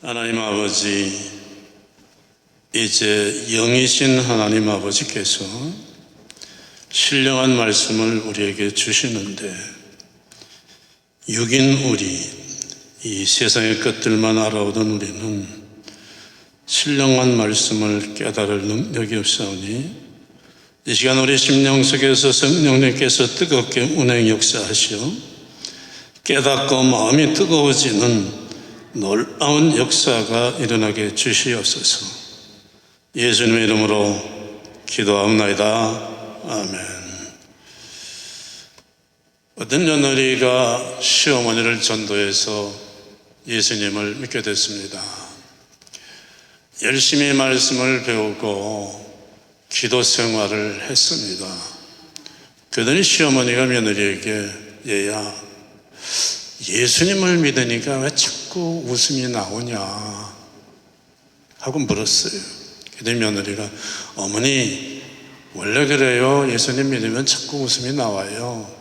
하나님 아버지, 이제 영이신 하나님 아버지께서 신령한 말씀을 우리에게 주시는데, 육인 우리, 이 세상의 것들만 알아오던 우리는 신령한 말씀을 깨달을 능력이 없사오니, 이 시간 우리 심령 속에서 성령님께서 뜨겁게 운행 역사하시어 깨닫고 마음이 뜨거워지는 놀라운 역사가 일어나게 주시옵소서. 예수님의 이름으로 기도하옵나이다. 아멘. 어떤 며느리가 시어머니를 전도해서 예수님을 믿게 됐습니다. 열심히 말씀을 배우고 기도 생활을 했습니다. 그러더니 시어머니가 며느리에게, 얘야, 예수님을 믿으니까 왜 자꾸 웃음이 나오냐 하고 물었어요. 그랬더니 며느리가, 어머니 원래 그래요. 예수님 믿으면 자꾸 웃음이 나와요.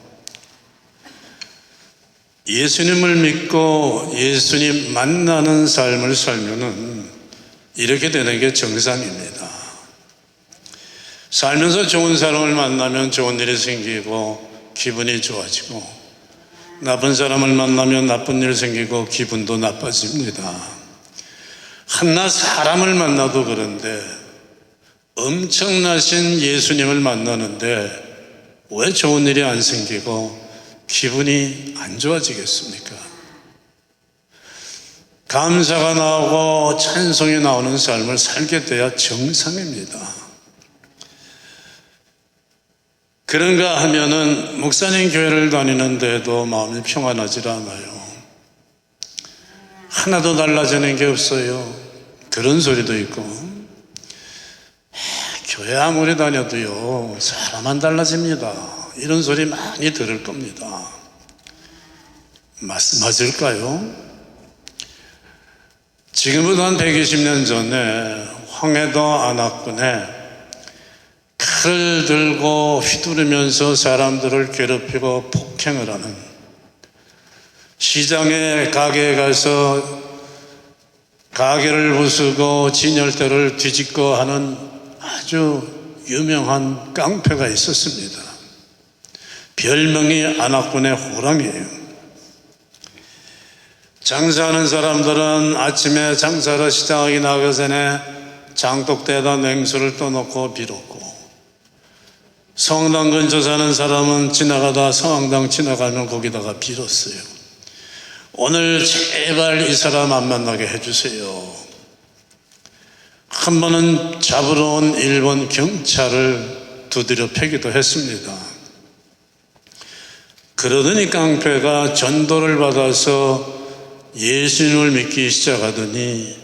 예수님을 믿고 예수님 만나는 삶을 살면은 이렇게 되는 게 정상입니다. 살면서 좋은 사람을 만나면 좋은 일이 생기고 기분이 좋아지고, 나쁜 사람을 만나면 나쁜 일 생기고 기분도 나빠집니다. 한낱 사람을 만나도 그런데 엄청나신 예수님을 만나는데 왜 좋은 일이 안 생기고 기분이 안 좋아지겠습니까? 감사가 나오고 찬송이 나오는 삶을 살게 돼야 정상입니다. 그런가 하면은 목사님 교회를 다니는데도 마음이 평안하지 않아요. 하나도 달라지는 게 없어요. 그런 소리도 있고, 교회 아무리 다녀도요 사람 안 달라집니다. 이런 소리 많이 들을 겁니다. 맞을까요? 지금부터 한 120년 전에 황해도 안악군에 칼을 들고 휘두르면서 사람들을 괴롭히고 폭행을 하는, 시장에 가게에 가서 가게를 부수고 진열대를 뒤집고 하는 아주 유명한 깡패가 있었습니다. 별명이 안악군의 호랑이에요. 장사하는 사람들은 아침에 장사를 시작하기 나가기 전에 장독대에다 냉수를 떠놓고 빌었고, 성당 근처 사는 사람은 지나가다 성황당 지나가면 거기다가 빌었어요. 오늘 제발 이 사람 안 만나게 해주세요. 한 번은 잡으러 온 일본 경찰을 두드려 패기도 했습니다. 그러더니 깡패가 전도를 받아서 예수님을 믿기 시작하더니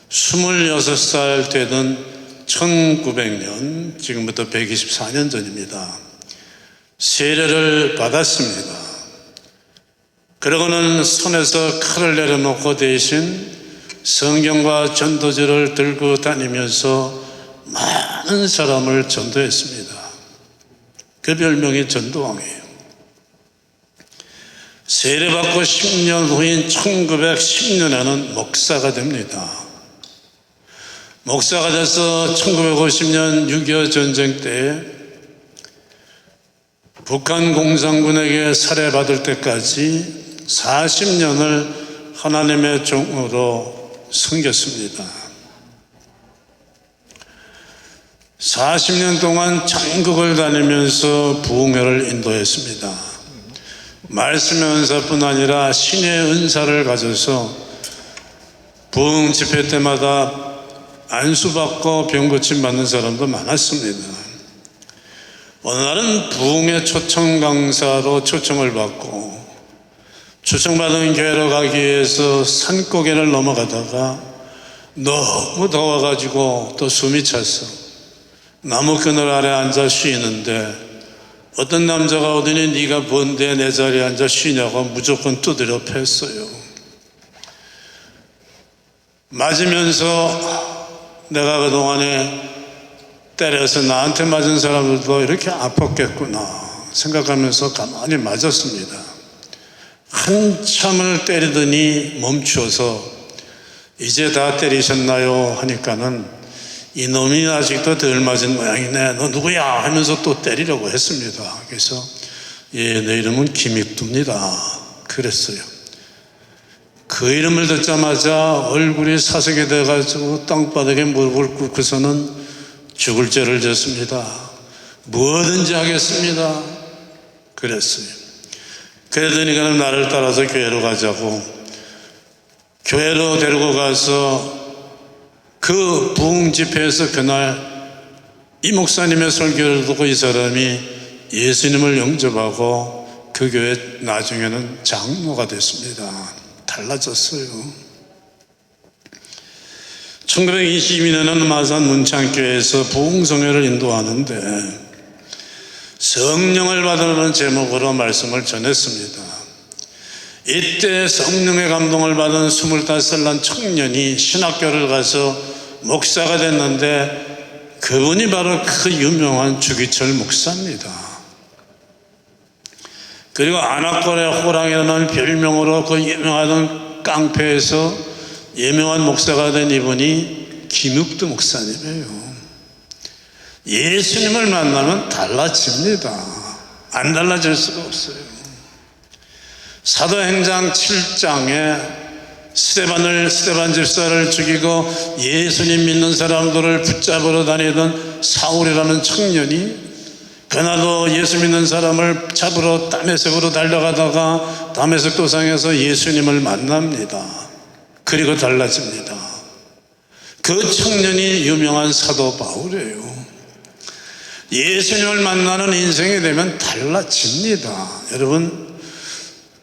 26살 되던 1900년, 지금부터 124년 전입니다. 세례를 받았습니다. 그러고는 손에서 칼을 내려놓고 대신 성경과 전도지를 들고 다니면서 많은 사람을 전도했습니다. 그 별명이 전도왕이에요. 세례받고 10년 후인 1910년에는 목사가 됩니다. 목사가 돼서 1950년 6.25 전쟁 때 북한 공산군에게 살해받을 때까지 40년을 하나님의 종으로 섬겼습니다. 40년 동안 전국을 다니면서 부흥회를 인도했습니다. 말씀의 은사뿐 아니라 신의 은사를 가져서 부흥 집회 때마다 안수받고 병고침 받는 사람도 많았습니다. 어느 날은 부흥회 초청 강사로 초청을 받고 초청받은 교회로 가기 위해서 산고개를 넘어가다가 너무 더워가지고 또 숨이 차서 나무 그늘 아래 앉아 쉬는데 어떤 남자가 오더니 네가 뭔데 내 자리에 앉아 쉬냐고 무조건 두드려 팼어요. 맞으면서 내가 그동안에 때려서 나한테 맞은 사람들도 이렇게 아팠겠구나 생각하면서 가만히 맞았습니다. 한참을 때리더니 멈춰서 이제 다 때리셨나요? 하니까는 이놈이 아직도 덜 맞은 모양이네. 너 누구야? 하면서 또 때리려고 했습니다. 그래서 예, 내 이름은 김익두입니다. 그랬어요. 그 이름을 듣자마자 얼굴이 사색이 돼가지고 땅바닥에 무릎을 꿇고서는 죽을 죄를 졌습니다. 뭐든지 하겠습니다. 그랬어요. 그러더니 그는 나를 따라서 교회로 가자고, 교회로 데리고 가서 그 부흥 집회에서 그날 이 목사님의 설교를 듣고 이 사람이 예수님을 영접하고 그 교회 나중에는 장로가 됐습니다. 달라졌어요. 1922년에는 마산 문창교회에서 부흥성회를 인도하는데 성령을 받으라는 제목으로 말씀을 전했습니다. 이때 성령의 감동을 받은 25살 난 청년이 신학교를 가서 목사가 됐는데 그분이 바로 그 유명한 주기철 목사입니다. 그리고 안악골의 호랑이라는 별명으로 그 유명하던 깡패에서 유명한 목사가 된 이분이 김익두 목사님이에요. 예수님을 만나면 달라집니다. 안 달라질 수가 없어요. 사도행전 7장에 스데반 집사를 죽이고 예수님 믿는 사람들을 붙잡으러 다니던 사울이라는 청년이 그날도 예수 믿는 사람을 잡으러 다메섹으로 달려가다가 다메섹 도상에서 예수님을 만납니다. 그리고 달라집니다. 그 청년이 유명한 사도 바울이에요. 예수님을 만나는 인생이 되면 달라집니다. 여러분,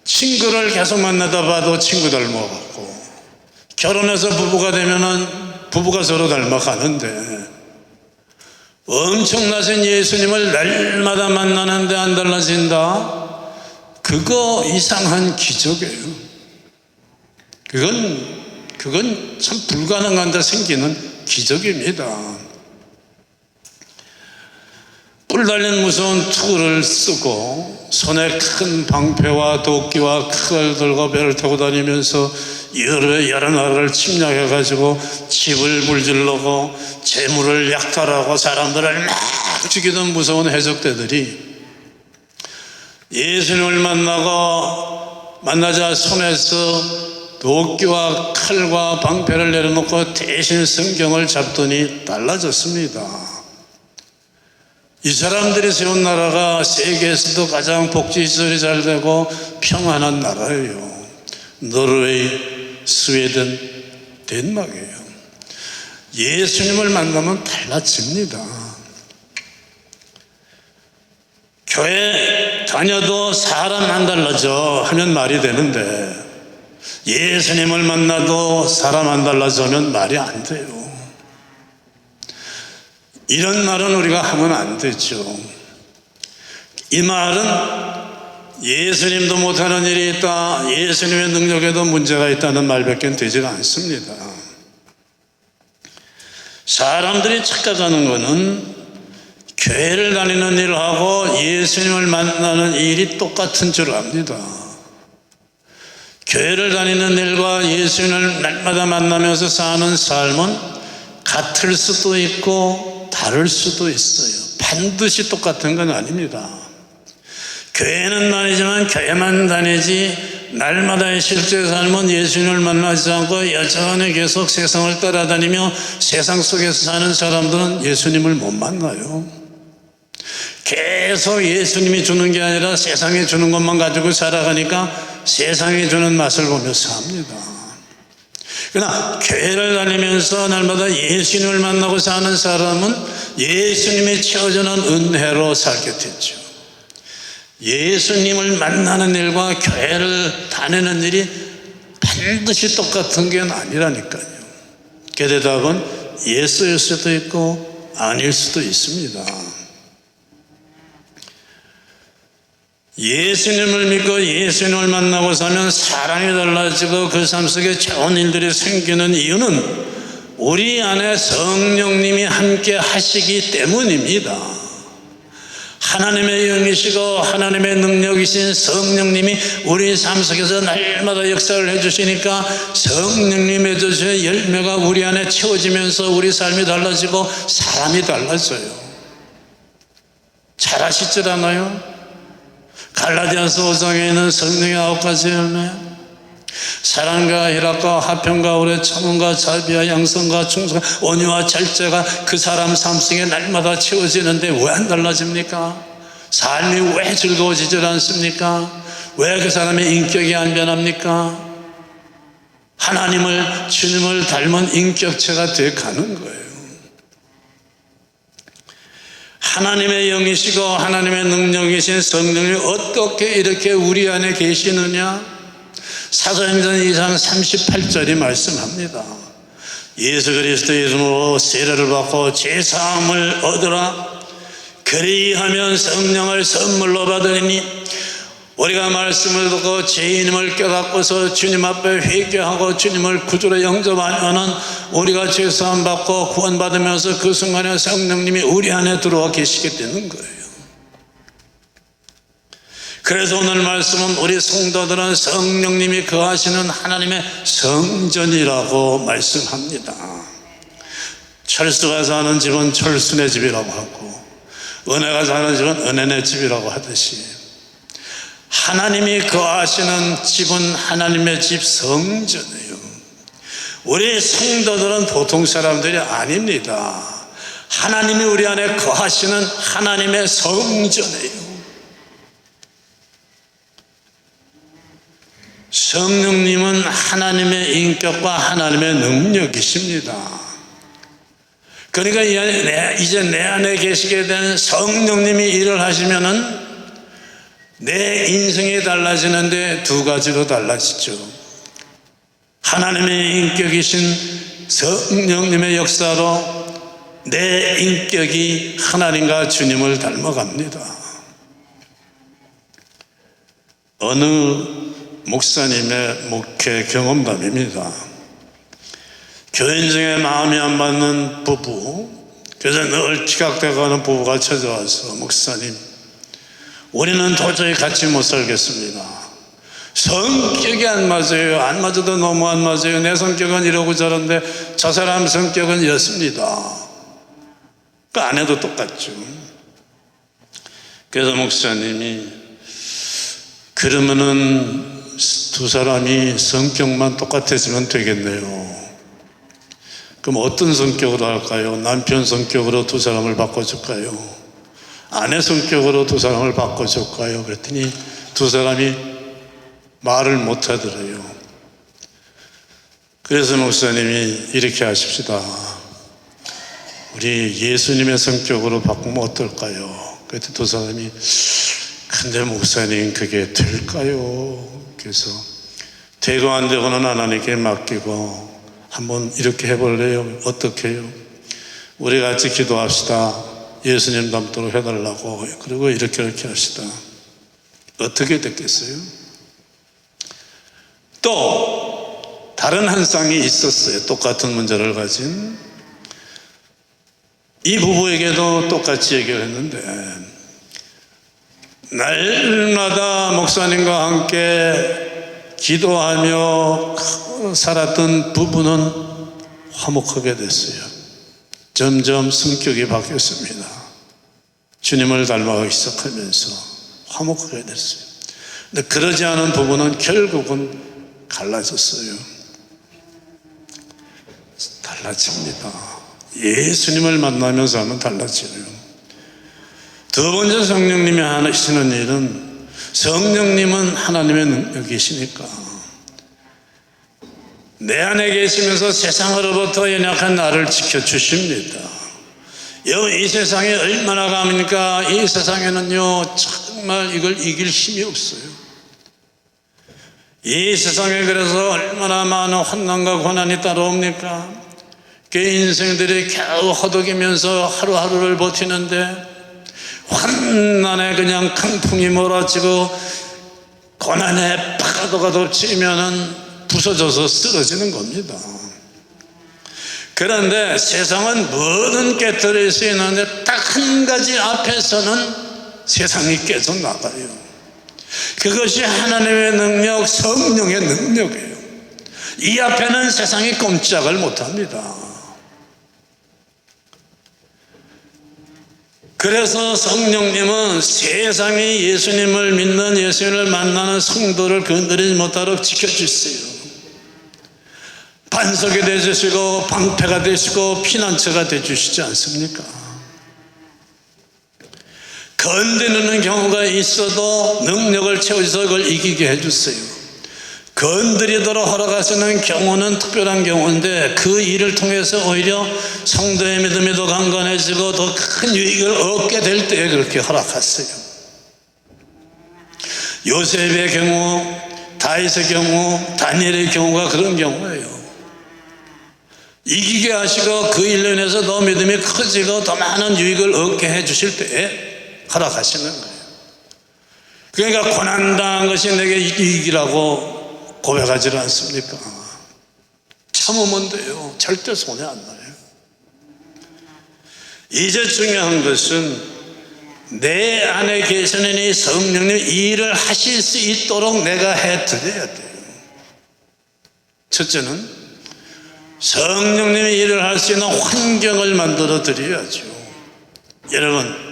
친구를 계속 만나다 봐도 친구 닮아가고, 결혼해서 부부가 되면은 부부가 서로 닮아가는데, 엄청나신 예수님을 날마다 만나는데 안 달라진다? 그거 이상한 기적이에요. 그건 참 불가능한데 생기는 기적입니다. 뿔 달린 무서운 투구를 쓰고 손에 큰 방패와 도끼와 칼을 들고 배를 타고 다니면서 여러 나라를 침략해가지고 집을 불질르고 재물을 약탈하고 사람들을 막 죽이던 무서운 해적대들이 예수님을 만나자 손에서 도끼와 칼과 방패를 내려놓고 대신 성경을 잡더니 달라졌습니다. 이 사람들이 세운 나라가 세계에서도 가장 복지시설이 잘 되고 평안한 나라예요. 노르웨이, 스웨덴, 덴마크예요. 예수님을 만나면 달라집니다. 교회 다녀도 사람 안 달라져 하면 말이 되는데 예수님을 만나도 사람 안 달라져 하면 말이 안 돼요. 이런 말은 우리가 하면 안 되죠. 이 말은 예수님도 못하는 일이 있다, 예수님의 능력에도 문제가 있다는 말밖에 되지가 않습니다. 사람들이 착각하는 것은 교회를 다니는 일하고 예수님을 만나는 일이 똑같은 줄 압니다. 교회를 다니는 일과 예수님을 날마다 만나면서 사는 삶은 같을 수도 있고 다를 수도 있어요. 반드시 똑같은 건 아닙니다. 교회는 다니지만 교회만 다니지 날마다의 실제 삶은 예수님을 만나지 않고 여전히 계속 세상을 따라다니며 세상 속에서 사는 사람들은 예수님을 못 만나요. 계속 예수님이 주는 게 아니라 세상이 주는 것만 가지고 살아가니까 세상이 주는 맛을 보며 삽니다. 그러나 교회를 다니면서 날마다 예수님을 만나고 사는 사람은 예수님이 채워주는 은혜로 살게 되죠. 예수님을 만나는 일과 교회를 다니는 일이 반드시 똑같은 게 아니라니까요. 그 대답은 예스일 수도 있고 아닐 수도 있습니다. 예수님을 믿고 예수님을 만나고 사면 사람이 달라지고 그 삶 속에 좋은 일들이 생기는 이유는 우리 안에 성령님이 함께 하시기 때문입니다. 하나님의 영이시고 하나님의 능력이신 성령님이 우리 삶 속에서 날마다 역사를 해주시니까 성령님의 주신 열매가 우리 안에 채워지면서 우리 삶이 달라지고 사람이 달라져요. 잘 아시질 않아요? 갈라디아서 5장에 있는 성령의 9가지 열매, 사랑과 희락과 화평과 오래 참음과 자비와 양선과 충성과 온유와 절제가 그 사람 삶 속에 날마다 채워지는데 왜 안 달라집니까? 삶이 왜 즐거워지질 않습니까? 왜 그 사람의 인격이 안 변합니까? 하나님을, 주님을 닮은 인격체가 되어 가는 거예요. 하나님의 영이시고 하나님의 능력이신 성령이 어떻게 이렇게 우리 안에 계시느냐? 사도행전 2장 38절이 말씀합니다. 예수 그리스도의 이름으로 세례를 받고 죄사함을 얻으라. 그리하면 성령을 선물로 받으리니 우리가 말씀을 듣고 죄인임을 깨닫고서 주님 앞에 회개하고 주님을 구주로 영접하면 우리가 죄사함 받고 구원받으면서 그 순간에 성령님이 우리 안에 들어와 계시게 되는 거예요. 그래서 오늘 말씀은 우리 성도들은 성령님이 거하시는 하나님의 성전이라고 말씀합니다. 철수가 사는 집은 철수네 집이라고 하고 은혜가 사는 집은 은혜네 집이라고 하듯이 하나님이 거하시는 집은 하나님의 집 성전이에요. 우리 성도들은 보통 사람들이 아닙니다. 하나님이 우리 안에 거하시는 하나님의 성전이에요. 성령님은 하나님의 인격과 하나님의 능력이십니다. 그러니까 이제 내 안에 계시게 된 성령님이 일을 하시면은 내 인생이 달라지는데 두 가지로 달라지죠. 하나님의 인격이신 성령님의 역사로 내 인격이 하나님과 주님을 닮아갑니다. 어느 목사님의 목회 경험담입니다. 교인 중에 마음이 안 맞는 부부, 그래서 늘 지각되어가는 부부가 찾아와서 목사님, 우리는 도저히 같이 못 살겠습니다. 성격이 안 맞아요. 안 맞아도 너무 안 맞아요. 내 성격은 이러고 저런데 저 사람 성격은 이렇습니다. 그 아내도 똑같죠. 그래서 목사님이 그러면은 두 사람이 성격만 똑같아지면 되겠네요. 그럼 어떤 성격으로 할까요? 남편 성격으로 두 사람을 바꿔줄까요? 아내 성격으로 두 사람을 바꿔줄까요? 그랬더니 두 사람이 말을 못 하더래요. 그래서 목사님이 이렇게 하십시다. 우리 예수님의 성격으로 바꾸면 어떨까요? 그랬더니 두 사람이 근데 목사님 그게 될까요? 그래서 되고 안 되고는 하나님께 맡기고 한번 이렇게 해볼래요? 어떻게 해요? 우리 같이 기도합시다. 예수님 닮도록 해달라고. 그리고 이렇게 합시다. 어떻게 됐겠어요? 또 다른 한 쌍이 있었어요. 똑같은 문제를 가진 이 부부에게도 똑같이 얘기를 했는데 날마다 목사님과 함께 기도하며 살았던 부부는 화목하게 됐어요. 점점 성격이 바뀌었습니다. 주님을 닮아가기 시작하면서 화목하게 됐어요. 근데 그러지 않은 부부는 결국은 갈라졌어요. 달라집니다. 예수님을 만나면서 하면 달라져요. 두 번째 성령님이 하시는 일은 성령님은 하나님의 능력이시니까 내 안에 계시면서 세상으로부터 연약한 나를 지켜주십니다. 이 세상이 얼마나 갑니까? 이 세상에는요 정말 이걸 이길 힘이 없어요. 이 세상에 그래서 얼마나 많은 환난과 고난이 따라옵니까? 그 인생들이 겨우 허덕이면서 하루하루를 버티는데 환난에 그냥 강풍이 몰아치고 고난에 파도가 덮치면은 부서져서 쓰러지는 겁니다. 그런데 세상은 뭐든 깨뜨릴 수 있는데 딱 한 가지 앞에서는 세상이 깨져나가요. 그것이 하나님의 능력, 성령의 능력이에요. 이 앞에는 세상이 꼼짝을 못합니다. 그래서 성령님은 세상이 예수님을 믿는, 예수님을 만나는 성도를 건드리지 못하도록 지켜주세요. 반석이 되주시고 방패가 되시고 피난처가 되주시지 않습니까? 건드리는 경우가 있어도 능력을 채워서 그걸 이기게 해주세요. 건드리도록 허락하시는 경우는 특별한 경우인데 그 일을 통해서 오히려 성도의 믿음이 더 강건해지고 더 큰 유익을 얻게 될 때 그렇게 허락하세요. 요셉의 경우, 다윗의 경우, 다니엘의 경우가 그런 경우예요. 이기게 하시고 그 일로 인해서 더 믿음이 커지고 더 많은 유익을 얻게 해주실 때에 허락하시는 거예요. 그러니까 고난당한 것이 내게 이익이라고 고백하지 않습니까? 참으면 돼요. 절대 손해 안 나요. 이제 중요한 것은 내 안에 계시는 이 성령님 일을 하실 수 있도록 내가 해드려야 돼요. 첫째는 성령님이 일을 할 수 있는 환경을 만들어 드려야죠. 여러분,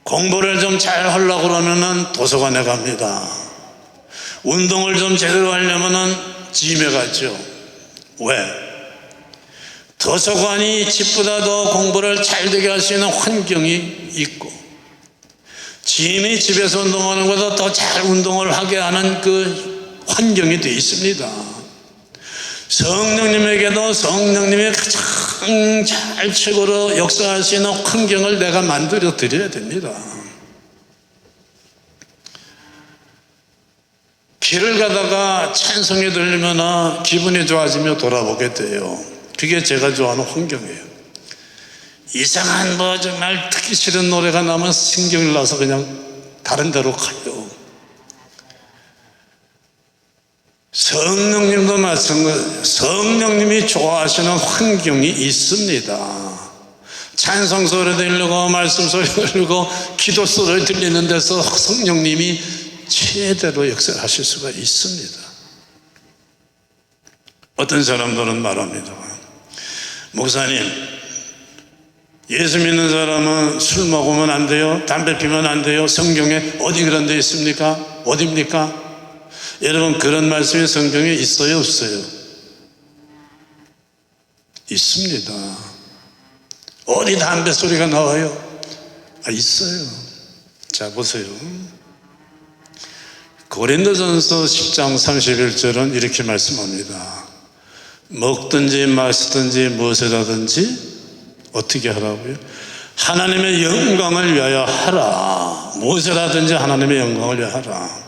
공부를 좀 잘 하려고 그러면은 도서관에 갑니다. 운동을 좀 제대로 하려면은 짐에 가죠. 왜? 도서관이 집보다 더 공부를 잘 되게 할 수 있는 환경이 있고, 짐이 집에서 운동하는 것보다 더 잘 운동을 하게 하는 그 환경이 되어 있습니다. 성령님에게도 성령님이 가장 잘 최고로 역사할 수 있는 환경을 내가 만들어 드려야 됩니다. 길을 가다가 찬송이 들리면 기분이 좋아지며 돌아보게 돼요. 그게 제가 좋아하는 환경이에요. 이상한 정말 듣기 싫은 노래가 나면 신경이 나서 그냥 다른 데로 가요. 성령님도 마찬가지예요. 성령님이 좋아하시는 환경이 있습니다. 찬송 소리 들리고 말씀 소리 들리고 기도 소리 들리는 데서 성령님이 최대로 역사하실 수가 있습니다. 어떤 사람들은 말합니다. 목사님, 예수 믿는 사람은 술 먹으면 안 돼요? 담배 피면 안 돼요? 성경에 어디 그런 데 있습니까? 어디입니까? 여러분, 그런 말씀이 성경에 있어요, 없어요? 있습니다. 어디 담배 소리가 나와요? 있어요. 자, 보세요. 고린도전서 10장 31절은 이렇게 말씀합니다. 먹든지 마시든지 무엇이라든지 어떻게 하라고요? 하나님의 영광을 위하여 하라. 무엇이라든지 하나님의 영광을 위하여 하라.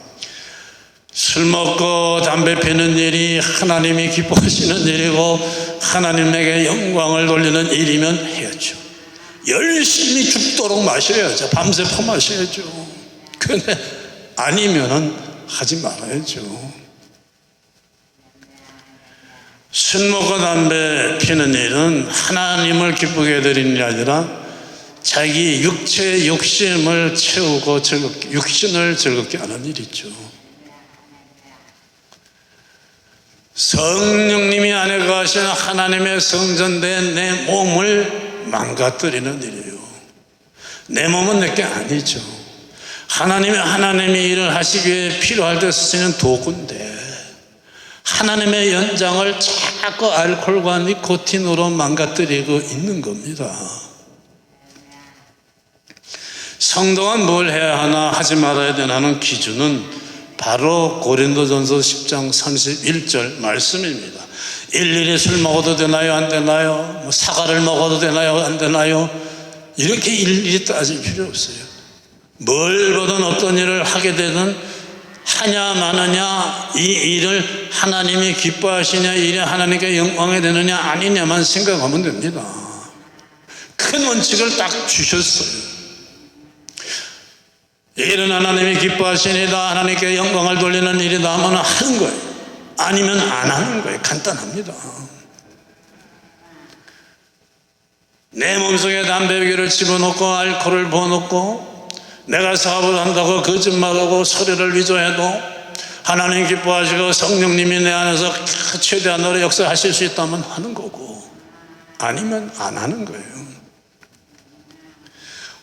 술 먹고 담배 피는 일이 하나님이 기뻐하시는 일이고 하나님에게 영광을 돌리는 일이면 해야죠. 열심히 죽도록 마셔야죠. 밤새 퍼마셔야죠. 그런데 아니면은 하지 말아야죠. 술 먹고 담배 피는 일은 하나님을 기쁘게 해드리는 일이 아니라 자기 육체의 욕심을 채우고 육신을 즐겁게 하는 일이죠. 성령님이 안에 거하시는 하나님의 성전된 내 몸을 망가뜨리는 일이에요. 내 몸은 내게 아니죠. 하나님이 일을 하시기 위해 필요할 때 쓰시는 도구인데 하나님의 연장을 자꾸 알코올과 니코틴으로 망가뜨리고 있는 겁니다. 성도가 뭘 해야 하나 하지 말아야 되나는 기준은 바로 고린도전서 10장 31절 말씀입니다. 일일이 술 먹어도 되나요? 안 되나요? 사과를 먹어도 되나요? 안 되나요? 이렇게 일일이 따질 필요 없어요. 뭘 보든 어떤 일을 하게 되든 하냐 마느냐, 이 일을 하나님이 기뻐하시냐, 이 일이 하나님께 영광이 되느냐 아니냐만 생각하면 됩니다. 큰 원칙을 딱 주셨어요. 이 일은 하나님이 기뻐하시니다, 하나님께 영광을 돌리는 일이다 하면 하는 거예요. 아니면 안 하는 거예요. 간단합니다. 내 몸속에 담배 유기를 집어넣고 알코올을 부어넣고 내가 사업을 한다고 거짓말하고 서류를 위조해도 하나님 기뻐하시고 성령님이 내 안에서 최대한으로 역사하실 수 있다면 하는 거고, 아니면 안 하는 거예요.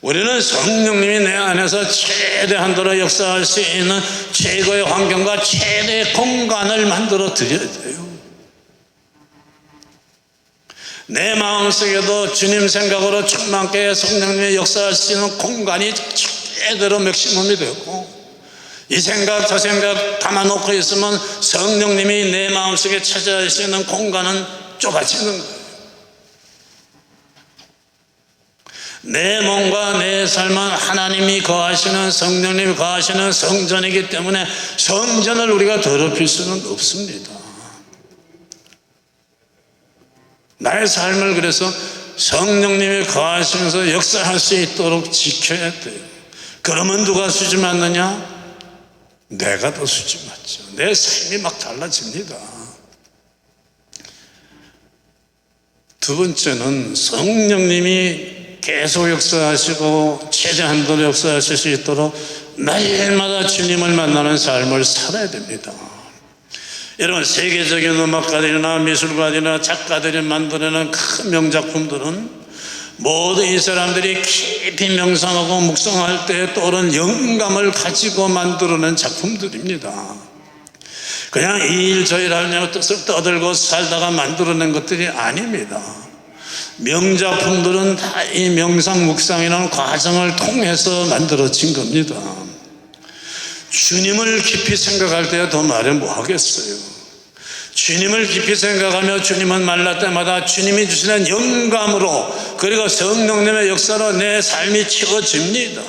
우리는 성령님이 내 안에서 최대한도로 역사할 수 있는 최고의 환경과 최대의 공간을 만들어 드려야 돼요. 내 마음속에도 주님 생각으로 충만케 성령님의 역사할 수 있는 공간이 제대로 맥시멈이 되고, 이 생각 저 생각 담아놓고 있으면 성령님이 내 마음속에 찾아올 수 있는 공간은 좁아지는 거예요. 내 몸과 내 삶은 하나님이 거하시는, 성령님이 거하시는 성전이기 때문에 성전을 우리가 더럽힐 수는 없습니다. 나의 삶을 그래서 성령님이 거하시면서 역사할 수 있도록 지켜야 돼요. 그러면 누가 수지 맞느냐? 내가 더 수지 맞죠. 내 삶이 막 달라집니다. 두 번째는 성령님이 계속 역사하시고 최대한도로 역사하실 수 있도록 매일마다 주님을 만나는 삶을 살아야 됩니다. 여러분, 세계적인 음악가들이나 미술가들이나 작가들이 만들어낸 큰 명작품들은 모두 이 사람들이 깊이 명상하고 묵상할 때 떠오른 영감을 가지고 만들어낸 작품들입니다. 그냥 이 일 저 일 하려고 뜻을 떠들고 살다가 만들어낸 것들이 아닙니다. 명작품들은 다 이 명상 묵상이라는 과정을 통해서 만들어진 겁니다. 주님을 깊이 생각할 때야 더 말해 뭐 하겠어요. 주님을 깊이 생각하며 주님을 만날 때마다 주님이 주시는 영감으로, 그리고 성령님의 역사로 내 삶이 채워집니다.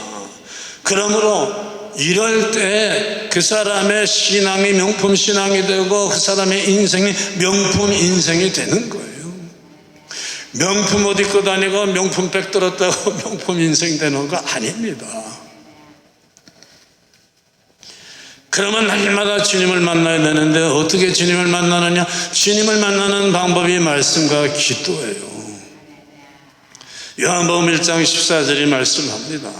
그러므로 이럴 때 그 사람의 신앙이 명품 신앙이 되고 그 사람의 인생이 명품 인생이 되는 거예요. 명품 옷 입고 다니고 명품 백 들었다고 명품 인생 되는 거 아닙니다. 그러면 날마다 주님을 만나야 되는데 어떻게 주님을 만나느냐? 주님을 만나는 방법이 말씀과 기도예요. 요한복음 1장 14절이 말씀합니다.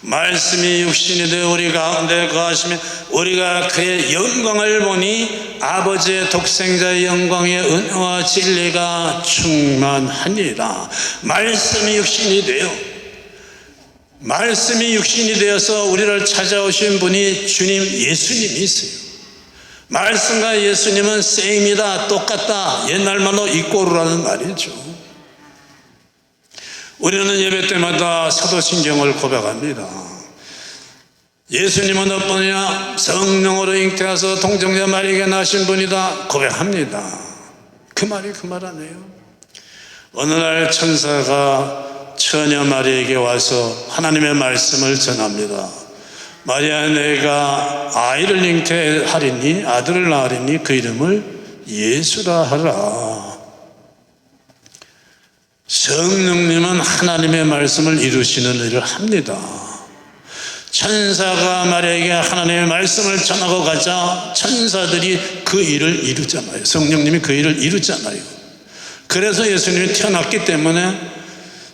말씀이 육신이 되어 우리 가운데 거하시며 우리가 그의 영광을 보니 아버지의 독생자의 영광의 은혜와 진리가 충만하니라. 말씀이 육신이 되어, 말씀이 육신이 되어서 우리를 찾아오신 분이 주님 예수님이세요. 말씀과 예수님은 세임이다, 똑같다, 옛날말로 이꼬르라는 말이죠. 우리는 예배 때마다 사도신경을 고백합니다. 예수님은 어떠냐? 성령으로 잉태하서 동정녀 마리아에게 나신 분이다 고백합니다. 그 말이 그 말 아니에요? 어느 날 천사가 처녀 마리아에게 와서 하나님의 말씀을 전합니다. 마리아, 내가 아이를 잉태하리니, 아들을 낳으리니 그 이름을 예수라 하라. 성령님은 하나님의 말씀을 이루시는 일을 합니다. 천사가 마리아에게 하나님의 말씀을 전하고 가자 천사들이 그 일을 이루잖아요. 성령님이 그 일을 이루잖아요. 그래서 예수님이 태어났기 때문에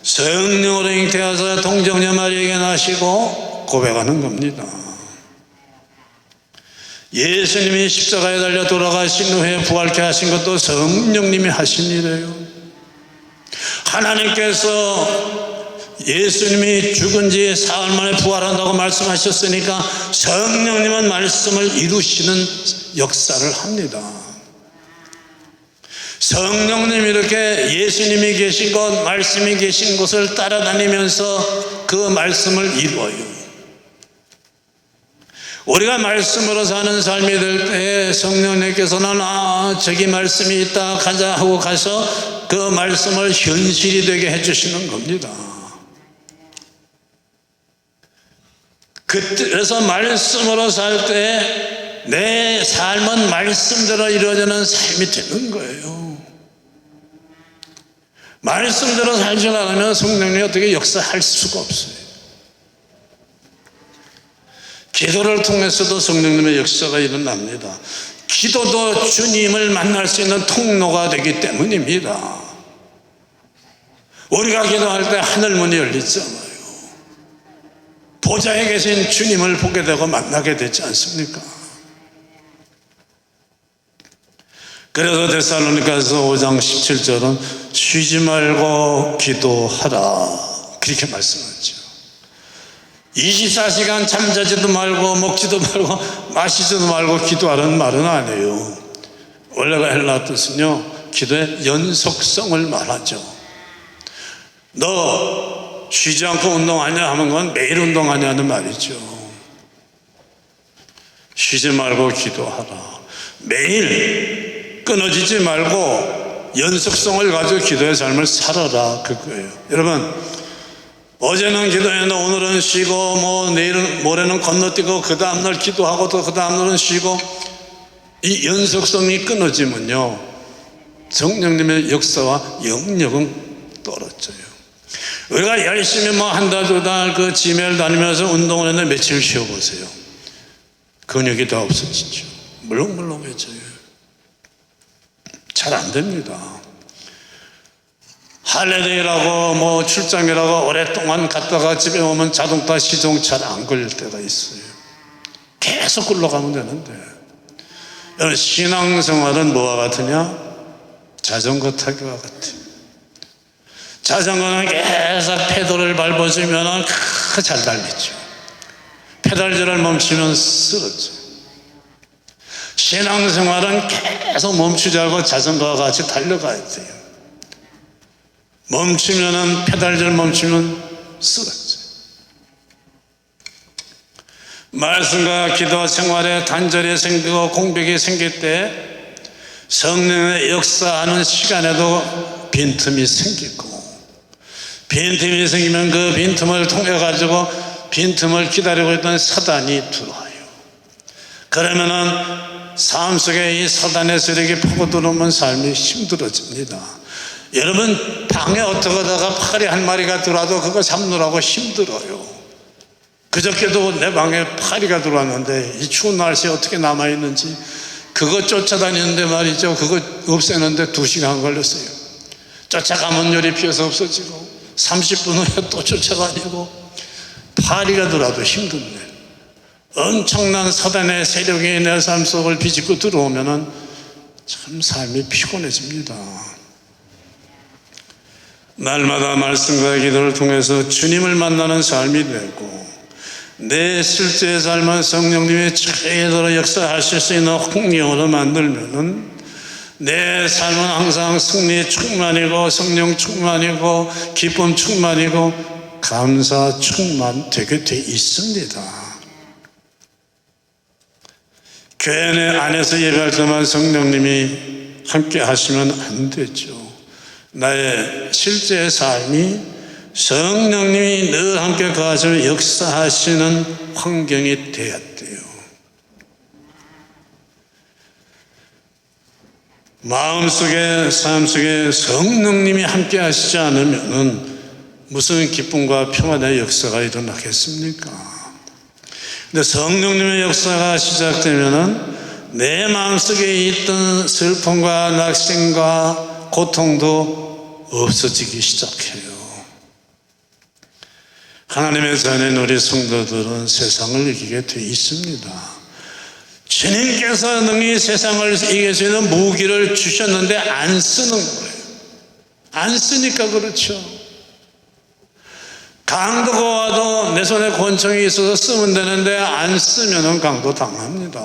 성령으로 잉태하사 동정녀 마리아에게 나시고 고백하는 겁니다. 예수님이 십자가에 달려 돌아가신 후에 부활케 하신 것도 성령님이 하신 일이에요. 하나님께서 예수님이 죽은 지 사흘 만에 부활한다고 말씀하셨으니까 성령님은 말씀을 이루시는 역사를 합니다. 성령님이 이렇게 예수님이 계신 곳, 말씀이 계신 곳을 따라다니면서 그 말씀을 이루어요. 우리가 말씀으로 사는 삶이 될 때 성령님께서는 저기 말씀이 있다 가자 하고 가서 그 말씀을 현실이 되게 해주시는 겁니다. 그래서 말씀으로 살 때 내 삶은 말씀대로 이루어지는 삶이 되는 거예요. 말씀대로 살지 않으면 성령님이 어떻게 역사할 수가 없어요. 기도를 통해서도 성령님의 역사가 일어납니다. 기도도 주님을 만날 수 있는 통로가 되기 때문입니다. 우리가 기도할 때 하늘문이 열리잖아요. 보좌에 계신 주님을 보게 되고 만나게 되지 않습니까? 그래서 데살로니가서 5장 17절은 쉬지 말고 기도하라 그렇게 말씀하죠. 24시간 잠자지도 말고 먹지도 말고 마시지도 말고 기도하라는 말은 아니에요. 원래가 헬라 뜻은요, 기도의 연속성을 말하죠. 너 쉬지 않고 운동하냐 하는 건 매일 운동하냐는 말이죠. 쉬지 말고 기도하라. 매일 끊어지지 말고 연속성을 가지고 기도의 삶을 살아라 그거예요. 여러분, 어제는 기도했는데 오늘은 쉬고 뭐 내일은 모레는 건너뛰고 그 다음날 기도하고 또 그 다음날은 쉬고, 이 연속성이 끊어지면요 성령님의 역사와 영역은 떨어져요. 우리가 열심히 뭐 한 달 두 달 그 지메일 다니면서 운동을 했는데 며칠 쉬어보세요. 근육이 다 없어지죠. 물렁물렁해져요. 잘 안 됩니다. 할리데이라고 뭐 출장이라고 오랫동안 갔다가 집에 오면 자동차 시동 잘 안 걸릴 때가 있어요. 계속 굴러가면 되는데, 여러분, 신앙생활은 뭐와 같으냐? 자전거 타기와 같아요. 자전거는 계속 페달을 밟아주면 잘 달리죠. 페달질을 멈추면 쓰러져요. 신앙생활은 계속 멈추지 않고 자전거와 같이 달려가야 돼요. 멈추면은, 페달질 멈추면 쓰러져요. 말씀과 기도 생활에 단절이 생기고 공백이 생길 때 성령의 역사하는 시간에도 빈틈이 생기고, 빈틈이 생기면 그 빈틈을 통해 가지고 빈틈을 기다리고 있던 사단이 들어와요. 그러면은 삶 속에 이 사단의 세력이 파고 들어오면 삶이 힘들어집니다. 여러분, 방에 어떻게 하다가 파리 한 마리가 들어와도 그거 잡느라고 힘들어요. 그저께도 내 방에 파리가 들어왔는데 이 추운 날씨에 어떻게 남아있는지 그거 쫓아다니는데 말이죠, 그거 없애는데 2시간 걸렸어요. 쫓아가면 열이 피어서 없어지고 30분 후에 또 쫓아다니고, 파리가 들어와도 힘든데 엄청난 사단의 세력이 내 삶 속을 비집고 들어오면은 참 삶이 피곤해집니다. 날마다 말씀과 기도를 통해서 주님을 만나는 삶이 되고, 내 실제의 삶은 성령님이 최대로 역사하실 수 있는 홍령으로 만들면은 내 삶은 항상 승리 충만이고 성령 충만이고 기쁨 충만이고 감사 충만되게 돼 있습니다. 교회 내 안에서 예배할 때만 성령님이 함께 하시면 안 되죠. 나의 실제의 삶이 성령님이 늘 함께 가서 역사하시는 환경이 되어야 돼요. 마음속에, 삶 속에 성령님이 함께 하시지 않으면 무슨 기쁨과 평안의 역사가 일어나겠습니까? 근데 성령님의 역사가 시작되면 내 마음속에 있던 슬픔과 낙심과 고통도 없어지기 시작해요. 하나님의 자녀인 우리 성도들은 세상을 이기게 되어 있습니다. 주님께서 능히 세상을 이길 수 있는 무기를 주셨는데 안 쓰는 거예요. 안 쓰니까 그렇죠. 강도가 와도 내 손에 권총이 있어서 쓰면 되는데 안 쓰면 강도 당합니다.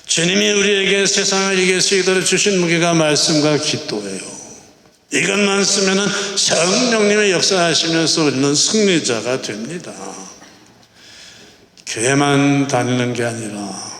주님이 우리에게 세상을 이길 수 있도록 주신 무기가 말씀과 기도예요. 이것만 쓰면 성령님의 역사하시면서 우리는 승리자가 됩니다. 교회만 다니는 게 아니라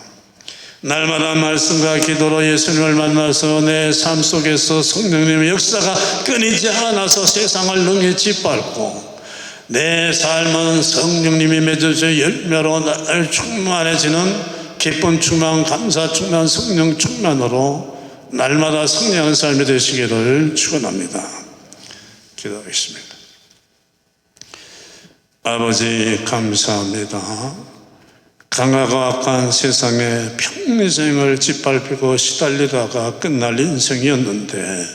날마다 말씀과 기도로 예수님을 만나서 내 삶 속에서 성령님의 역사가 끊이지 않아서 세상을 능히 짓밟고, 내 삶은 성령님이 맺어져 열매로 날 충만해지는 기쁨 충만, 감사 충만, 성령 충만으로 날마다 승리하는 삶이 되시기를 축원합니다. 기도하겠습니다. 아버지 감사합니다. 강하고 악한 세상에 평생을 짓밟히고 시달리다가 끝날 인생이었는데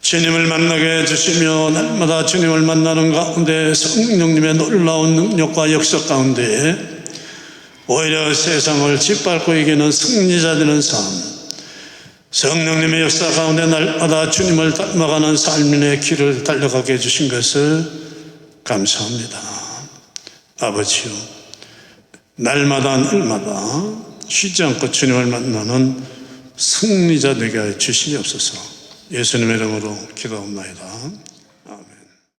주님을 만나게 해주시며 날마다 주님을 만나는 가운데 성령님의 놀라운 능력과 역사 가운데 오히려 세상을 짓밟고 이기는 승리자 되는 삶, 성령님의 역사 가운데 날마다 주님을 닮아가는 삶의 길을 달려가게 해주신 것을 감사합니다. 아버지요, 날마다 쉬지 않고 주님을 만나는 승리자 되게 해 주시옵소서. 예수님의 이름으로 기도합니다.